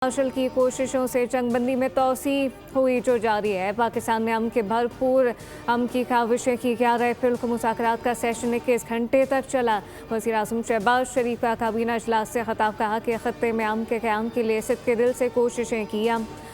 Martial की कोशिशों से जंगबंदी में तोसी हुई जो जारी है। पाकिस्तान ने अमन की काविशें की। 11 अप्रैल को मुज़ाकरात का सेशन 21 घंटे तक चला। वज़ीर आज़म शहबाज शरीफ का काबीना इजलास से खिताब। कहा कि खत्ते में अमन के क़याम के लिए सिद्क़े दिल से कोशिशें की।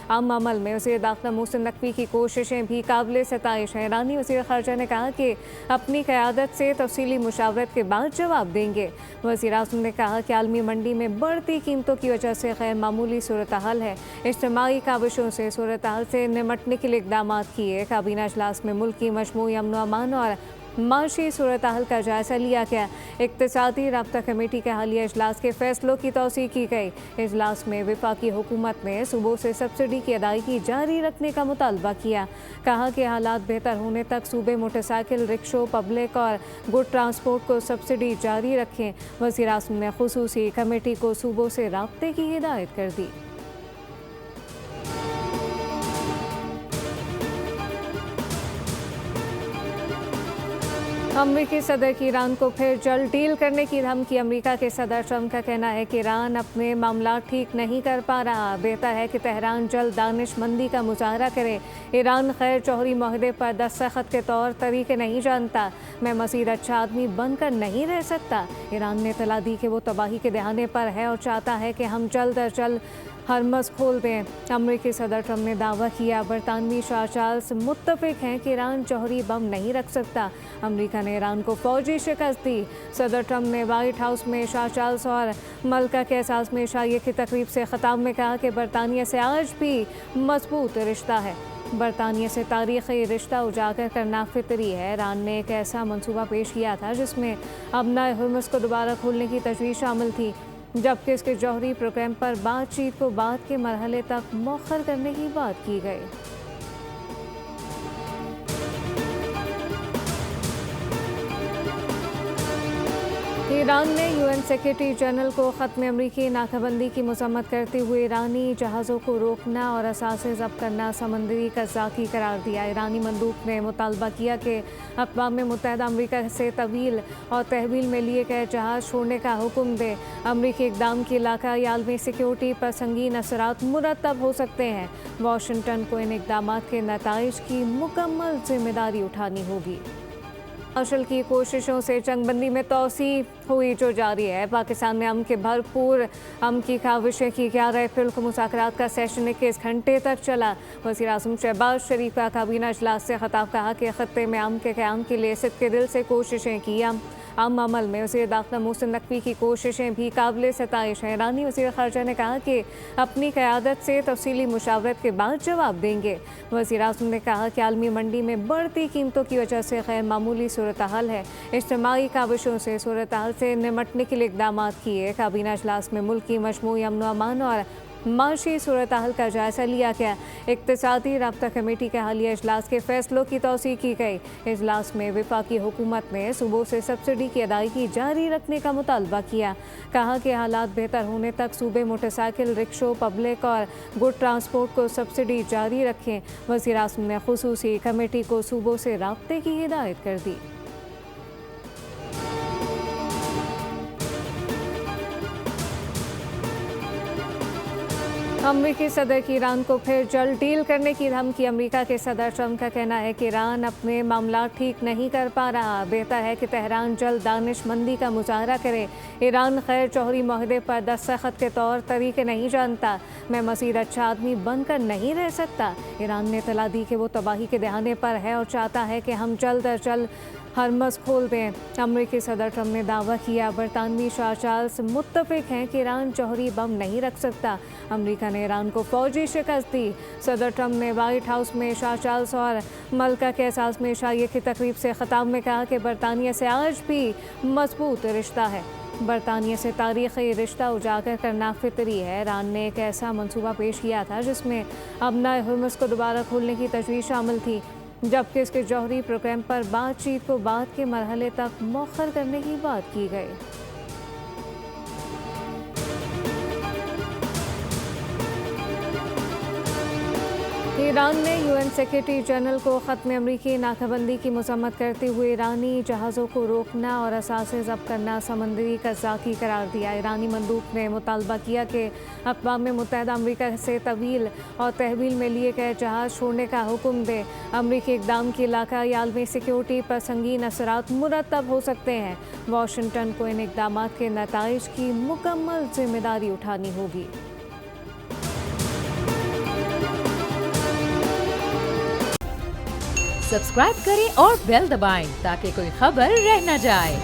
अमल में वज़ीर दाखिला मोहसिन नकवी की कोशिशें भी काबिल सताइश हैं। ईरानी वज़ीर ख़ारजा ने कहा कि अपनी क़यादत से तफ़सीली मुशावरत के बाद जवाब देंगे। वज़ीर आज़म ने कहा कि आलमी मंडी में बढ़ती कीमतों की वजह से गैर मामूली सूरत हाल है। इज्तिमाई काविशों से सूरत हाल से निमटने के लिए इक़दाम किए। काबीना इजलास में मुल्क की मजमूई अमन व अमान और माशी सूरत हाल का जायज़ा लिया गया। इक़्तिसादी राब्ता कमेटी के हालिया इजलास के फ़ैसलों की तौसीक़ की गई। इजलास में वफाकी हुकूमत ने सूबों से सब्सिडी की अदायगी जारी रखने का मुतालबा किया। कहा कि हालात बेहतर होने तक सूबे मोटरसाइकिल, रिक्शों, पब्लिक और गुड ट्रांसपोर्ट को सब्सिडी जारी रखें। वज़ीर आज़म ने खुसूसी कमेटी को सूबों से राब्ते की हिदायत कर दी। अमरीकी सदर की ईरान को फिर जल्द डील करने की धमकी। अमरीका के सदर ट्रंप का कहना है कि ईरान अपने मामला ठीक नहीं कर पा रहा। बेहतर है कि तेहरान जल्द दानिशमंदी का मुजाहरा करे। ईरान खैर जौहरी माहदे पर दस्तखत के तौर तरीके नहीं जानता। मैं मज़ीद अच्छा आदमी बनकर नहीं रह सकता। ईरान ने इत्तला दी कि वो तबाही के दहाने पर है और चाहता है कि हम जल्द अज जल्द हरमज़ खोल दें। अमरीकी सदर ट्रंप ने दावा किया बरतानवी शाह चार्ल्स मुत्तफ़िक हैं कि ईरान जौहरी बम नहीं रख सकता। अमरीका ने ईरान को फ़ौजी शिकस्त दी। सदर ट्रंप ने वाइट हाउस में शाह चार्ल्स और मलका के एहसास में शाइए की तकरीब से ख़िताब में कहा कि बरतानिया से आज भी मजबूत रिश्ता है। बरतानिया से तारीख़ी रिश्ता उजागर करना फितरी है। ईरान ने एक ऐसा मनसूबा पेश किया था जिसमें अबनाए हुर्मुज़ को दोबारा खोलने की तजवीज़ शामिल थी, जबकि इसके जौहरी प्रोग्राम पर बातचीत को बाद के मरहले तक मौखर करने की बात की गई। ईरान ने यूएन सेक्रेटरी जनरल को ख़त्म अमरीकी नाकाबंदी की मज़म्मत करते हुए ईरानी जहाज़ों को रोकना और असासे ज़ब्त करना समंदरी कज़ाकी करार दिया। ईरानी मंदूक ने मुतालबा किया कि अक़वाम मुत्तहिदा अमरीका से तवील और तहवील में लिए गए जहाज़ छोड़ने का हुक्म दे। अमरीकी इक़दाम की इलाक़ाई आलमी सिक्योरिटी पर संगीन असरात मुरतब हो सकते हैं। वाशिंगटन को इन इक़दाम के नताइज की मुकम्मल ज़िम्मेदारी उठानी होगी। मार्शल की कोशिशों से जंगबंदी में तोसी हुई जो जारी है। पाकिस्तान ने अमन की काविशें की। 11 अप्रैल को मुज़ाकरात का सेशन 21 घंटे तक चला। वज़ीर आज़म शहबाज शरीफ का काबीना इजलास से खिताब। कहा कि खत्ते में अमन के क़याम के लिए सिद्क़े दिल से कोशिशें की। अमल में वज़ीर दाखिला मोहसिन नकवी की कोशिशें भी काबिल सताइश हैं। ईरानी वज़ीर ख़ारजा ने कहा कि अपनी क़यादत से तफ़सीली मुशावरत के बाद जवाब देंगे। वज़ीर आज़म ने कहा कि आलमी मंडी में बढ़ती कीमतों की वजह से गैर मामूली सूरत हाल है। इज्तिमाई काविशों से सूरत हाल से निमटने के लिए इक़दाम किए। काबीना इजलास में मुल्क की मजमूई अमन व अमान और माशी सूरत हाल का जायज़ा लिया गया। इक़्तिसादी राब्ता कमेटी के हालिया इजलास के फ़ैसलों की तौसीक़ की गई। इजलास में वफाकी हुकूमत ने सूबों से सब्सिडी की अदायगी जारी रखने का मुतालबा किया। कहा कि हालात बेहतर होने तक सूबे मोटरसाइकिल, रिक्शों, पब्लिक और गुड ट्रांसपोर्ट को सब्सिडी जारी रखें। वज़ीर आज़म ने खुसूसी कमेटी को सूबों से राब्ते की हिदायत कर दी। अमरीकी सदर की ईरान को फिर जल्द डील करने की धमकी। अमरीका के सदर ट्रंप का कहना है कि ईरान अपने मामला ठीक नहीं कर पा रहा। बेहतर है कि तेहरान जल्द दानिशमंदी का मुजाहरा करे। ईरान खैर जौहरी माहदे पर दस्तखत के तौर तरीके नहीं जानता। मैं मज़ीद अच्छा आदमी बनकर नहीं रह सकता। ईरान ने इत्तला दी कि वो तबाही के दहाने पर है और चाहता है कि हम जल्द अज जल्द हरमज़ खोल दें। अमरीकी सदर ट्रंप ने दावा किया बरतानवी शाह चार्ल्स मुत्तफ़िक हैं कि ईरान जौहरी बम नहीं रख सकता। अमरीका ने ईरान को फ़ौजी शिकस्त दी। सदर ट्रंप ने वाइट हाउस में शाह चार्ल्स और मलका के एहसास में शाइए की तकरीब से ख़िताब में कहा कि बरतानिया से आज भी मजबूत रिश्ता है। बरतानिया से तारीख़ी रिश्ता उजागर करना फितरी है। ईरान ने एक ऐसा मनसूबा पेश किया था जिसमें अबनाए हुर्मुज़ को दोबारा खोलने की तजवीज़ शामिल थी, जबकि इसके जौहरी प्रोग्राम पर बातचीत को बाद के मरहले तक मौखर करने की बात की गई। ईरान ने यूएन सेक्रेटरी जनरल को ख़त्म अमरीकी नाकाबंदी की मज़म्मत करते हुए ईरानी जहाज़ों को रोकना और असासे ज़ब्त करना समंदरी कज़ाकी करार दिया। ईरानी मंदूक ने मुतालबा किया कि अक़वाम मुत्तहिदा अमरीका से तवील और तहवील में लिए गए जहाज़ छोड़ने का हुक्म दे। अमरीकी इक़दाम की इलाकाई आलमी सिक्योरिटी पर संगीन असरात मुरतब हो सकते हैं। वाशिंगटन को इन इक़दाम के नताइज की मुकम्मल जिम्मेदारी उठानी होगी। सब्सक्राइब करें और बेल दबाएं ताकि कोई खबर रह न जाए।